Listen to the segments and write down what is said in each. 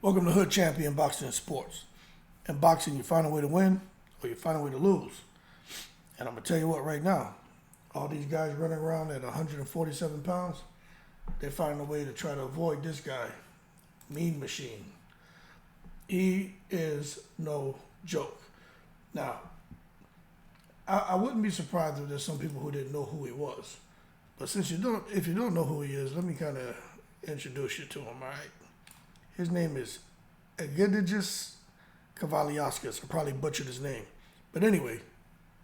Welcome to Hood Champion Boxing and Sports. In boxing, you find a way to win or you find a way to lose. And I'm going to tell you what right now, all these guys running around at 147 pounds, they're finding a way to try to avoid this guy, Mean Machine. He is no joke. Now, I wouldn't be surprised if there's some people who didn't know who he was. But if you don't know who he is, let me kind of introduce you to him, all right? His name is Egidijus Kavialauskas. I probably butchered his name. But anyway,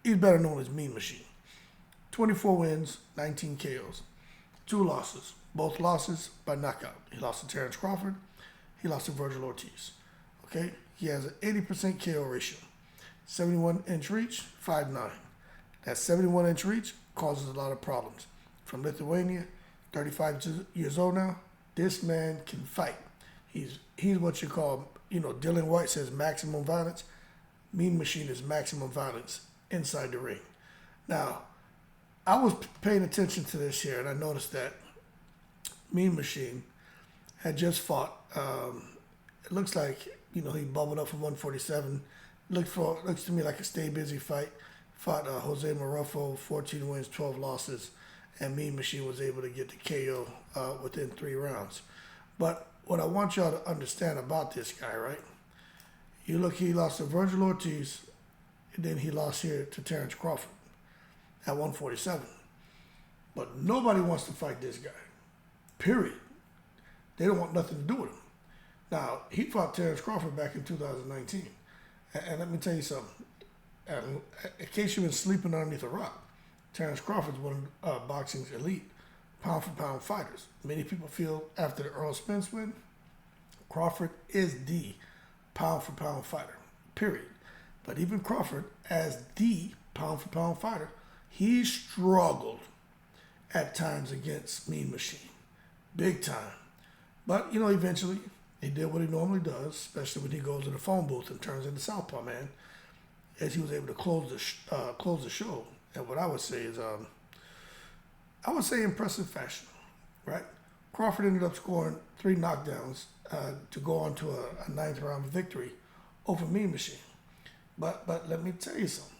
he's better known as Mean Machine. 24 wins, 19 KOs. 2 losses. Both losses by knockout. He lost to Terence Crawford. He lost to Virgil Ortiz. Okay? He has an 80% KO ratio. 71-inch reach, 5'9". That 71-inch reach causes a lot of problems. From Lithuania, 35 years old now, this man can fight. He's what you call, Dylan White says maximum violence. Mean Machine is maximum violence inside the ring. Now, I was paying attention to this here, and I noticed that Mean Machine had just fought. It looks like, he bubbled up from 147. Looks to me like a stay busy fight. Fought Jose Marufo, 14 wins, 12 losses, and Mean Machine was able to get the KO within 3 rounds. But what I want y'all to understand about this guy, right? He lost to Virgil Ortiz, and then he lost here to Terence Crawford at 147. But nobody wants to fight this guy, period. They don't want nothing to do with him. Now, he fought Terence Crawford back in 2019. And let me tell you something. In case you've been sleeping underneath a rock, Terence Crawford's one of boxing's elite pound-for-pound fighters. Many people feel after the Earl Spence win, Crawford is the pound-for-pound fighter, period. But even Crawford, as the pound-for-pound fighter, he struggled at times against Mean Machine, big time. But, eventually, he did what he normally does, especially when he goes to the phone booth and turns into Southpaw Man, as he was able to close the show. And what I would say is, impressive fashion, right? Crawford ended up scoring 3 knockdowns to go on to a 9th round victory over Mean Machine. But let me tell you something.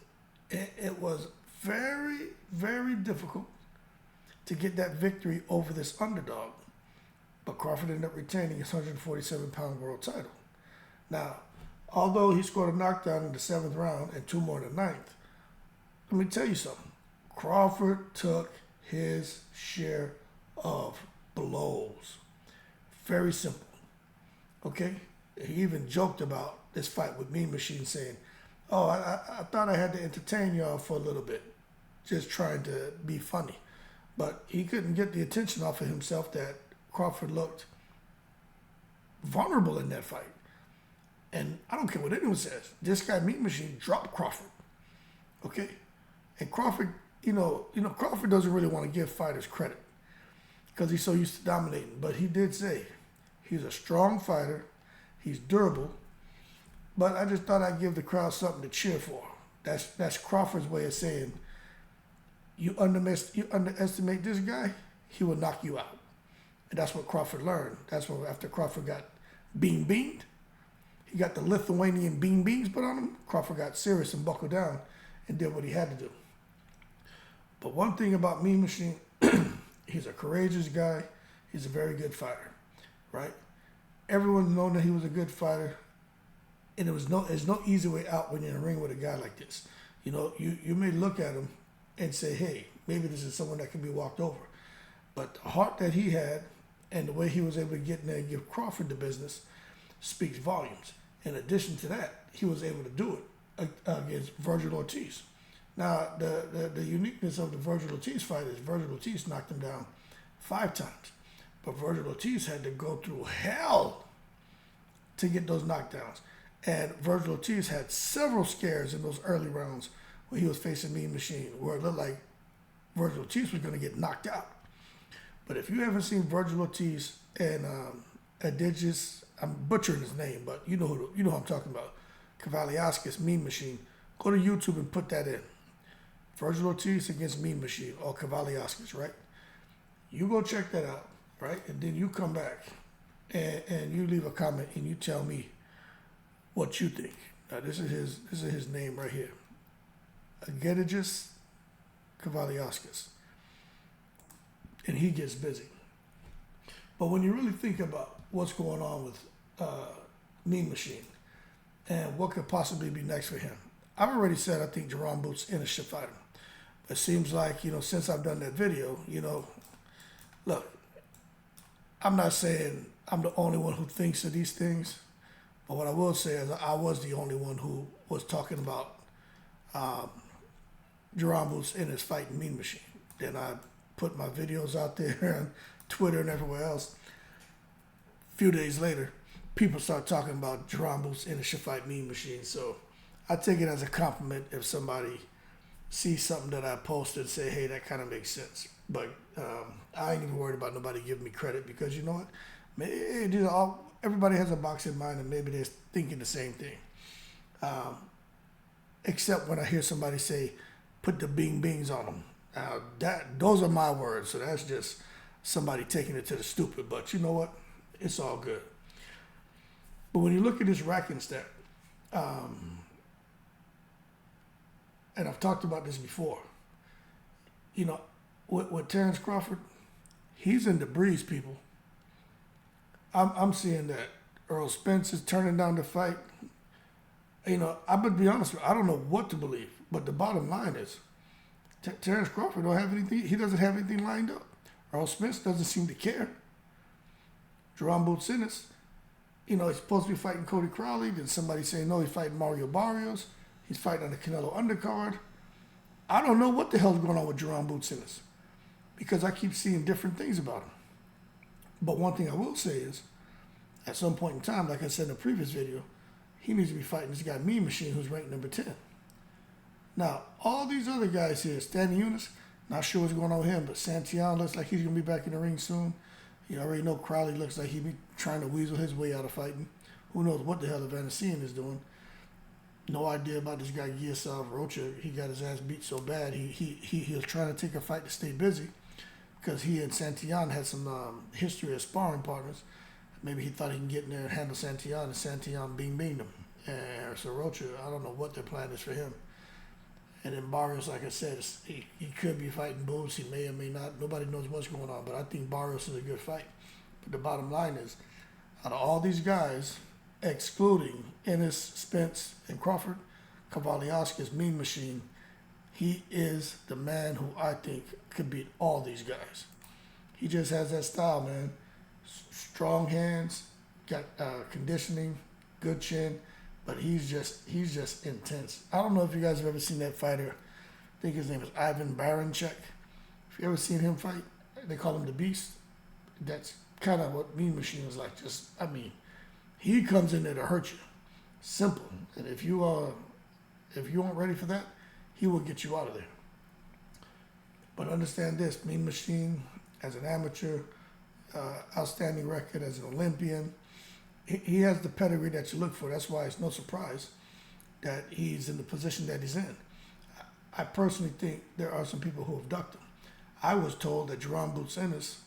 It was very, very difficult to get that victory over this underdog. But Crawford ended up retaining his 147-pound world title. Now, although he scored a knockdown in the 7th round and 2 more in the 9th, let me tell you something. Crawford took his share of blows. Very simple. Okay? He even joked about this fight with Mean Machine saying, I thought I had to entertain y'all for a little bit, just trying to be funny. But he couldn't get the attention off of himself that Crawford looked vulnerable in that fight. And I don't care what anyone says. This guy, Mean Machine, dropped Crawford. Okay? And Crawford, Crawford doesn't really want to give fighters credit because he's so used to dominating. But he did say he's a strong fighter. He's durable. But I just thought I'd give the crowd something to cheer for. That's Crawford's way of saying, you underestimate this guy, he will knock you out. And that's what Crawford learned. That's when after Crawford got beamed, he got the Lithuanian beans put on him. Crawford got serious and buckled down and did what he had to do. But one thing about Mean Machine, he's a courageous guy. He's a very good fighter, right? Everyone's known that he was a good fighter, and there's no easy way out when you're in a ring with a guy like this. You may look at him and say, hey, maybe this is someone that can be walked over. But the heart that he had and the way he was able to get in there and give Crawford the business speaks volumes. In addition to that, he was able to do it against Virgil Ortiz. Now, the uniqueness of the Virgil Ortiz fight is Virgil Ortiz knocked him down 5 times. But Virgil Ortiz had to go through hell to get those knockdowns. And Virgil Ortiz had several scares in those early rounds when he was facing Mean Machine, where it looked like Virgil Ortiz was going to get knocked out. But if you haven't seen Virgil Ortiz and Egidijus, I'm butchering his name, but you know who I'm talking about, Kavialauskas, Mean Machine, go to YouTube and put that in. Virgil Ortiz against Mean Machine or Kavialauskas, right? You go check that out, right? And then you come back and you leave a comment and you tell me what you think. Now, this is his name right here. Egidijus Kavialauskas. And he gets busy. But when you really think about what's going on with Mean Machine and what could possibly be next for him, I've already said I think Jerome Boots Ennis should fight him. It seems like, since I've done that video, look, I'm not saying I'm the only one who thinks of these things, but what I will say is I was the only one who was talking about Jerome Boots Ennis fighting Mean Machine. Then I put my videos out there on Twitter and everywhere else. A few days later, people start talking about Jerome Boots Ennis should fight Mean Machine. So I take it as a compliment if somebody sees something that I posted and say, hey, that kind of makes sense. But I ain't even worried about nobody giving me credit because you know what? Everybody has a boxing mind and maybe they're thinking the same thing. Except when I hear somebody say, put the bing bings on them. Those are my words, so that's just somebody taking it to the stupid. But you know what? It's all good. But when you look at this racking stat, and I've talked about this before, with Terence Crawford, he's in the breeze, people. I'm seeing that Earl Spence is turning down the fight. I'm gonna be honest with you, I don't know what to believe, but the bottom line is Terence Crawford don't have anything. He doesn't have anything lined up. Earl Spence doesn't seem to care. Jerome Boots Ennis, he's supposed to be fighting Cody Crowley. Then somebody saying no, he's fighting Mario Barrios. He's fighting on the Canelo undercard. I don't know what the hell's going on with Jerome Boots Ennis because I keep seeing different things about him. But one thing I will say is, at some point in time, like I said in the previous video, he needs to be fighting this guy Mean Machine, who's ranked number 10. Now, all these other guys here, Stanley Eunice, not sure what's going on with him, but Santillan looks like he's going to be back in the ring soon. You already know Crowley looks like he'd be trying to weasel his way out of fighting. Who knows what the hell Evanescence is doing. No idea about this guy Giasav Rocha. He got his ass beat so bad. He was trying to take a fight to stay busy because he and Santillan had some history as sparring partners. Maybe he thought he can get in there and handle Santillan, and Santillan binged him. And so Rocha, I don't know what their plan is for him. And then Barrios, like I said, he could be fighting Boots. He may or may not. Nobody knows what's going on. But I think Barrios is a good fight. But the bottom line is, out of all these guys, excluding Ennis, Spence, and Crawford, Kavialauskas, Mean Machine, he is the man who I think could beat all these guys. He just has that style, man. Strong hands, got conditioning, good chin. But he's just intense. I don't know if you guys have ever seen that fighter. I think his name is Ivan Baranchek. If you ever seen him fight, they call him the Beast. That's kind of what Mean Machine is like. He comes in there to hurt you. Simple. And if you aren't ready for that, he will get you out of there. But understand this: Mean Machine, as an amateur, outstanding record as an Olympian. He has the pedigree that you look for. That's why it's no surprise that he's in the position that he's in. I personally think there are some people who have ducked him. I was told that Jerome Boots Ennis,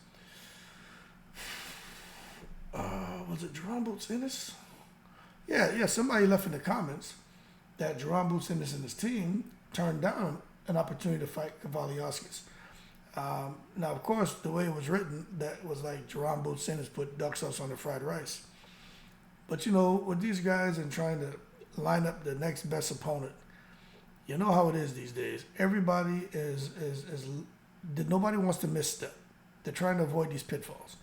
was it Jerome Boots Ennis? Yeah, somebody left in the comments that Jerome Boots Ennis and his team turned down an opportunity to fight Kavialauskas. Now, of course, the way it was written, that was like Jerome Boots Ennis put duck sauce on the fried rice. But with these guys and trying to line up the next best opponent, you know how it is these days. Everybody nobody wants to misstep. They're trying to avoid these pitfalls.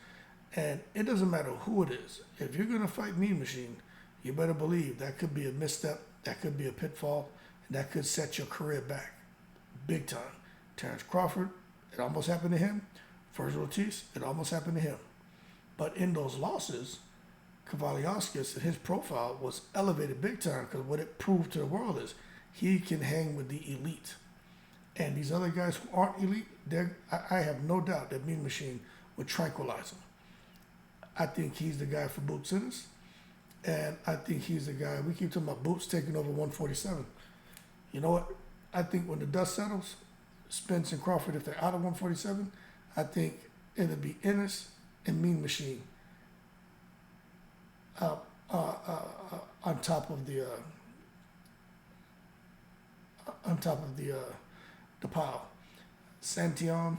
And it doesn't matter who it is. If you're going to fight Mean Machine, you better believe that could be a misstep, that could be a pitfall, and that could set your career back big time. Terence Crawford, it almost happened to him. Virgil Ortiz, it almost happened to him. But in those losses, Kavialauskas and his profile was elevated big time because what it proved to the world is he can hang with the elite. And these other guys who aren't elite, I have no doubt that Mean Machine would tranquilize them. I think he's the guy for Boots Ennis. And I think he's the guy, we keep talking about Boots taking over 147. You know what? I think when the dust settles, Spence and Crawford, if they're out of 147, I think it'll be Ennis and Mean Machine on top of the pile. Santion,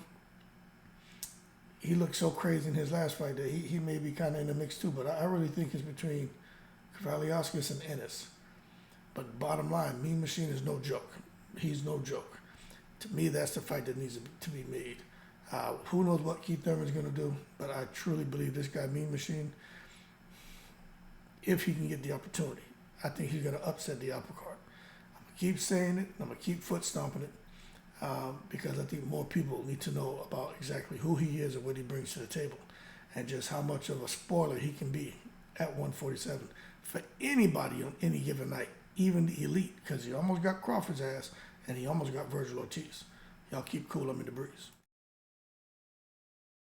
he looked so crazy in his last fight that he may be kind of in the mix too. But I really think it's between Kavialauskas and Ennis. But bottom line, Mean Machine is no joke. He's no joke. To me, that's the fight that needs to be made. Who knows what Keith Thurman's going to do, but I truly believe this guy, Mean Machine, if he can get the opportunity, I think he's going to upset the apple cart. I'm going to keep saying it, and I'm going to keep foot stomping it, because I think more people need to know about exactly who he is and what he brings to the table, and just how much of a spoiler he can be at 147 for anybody on any given night, even the elite, because he almost got Crawford's ass, and he almost got Virgil Ortiz. Y'all keep cool, I'm in the breeze.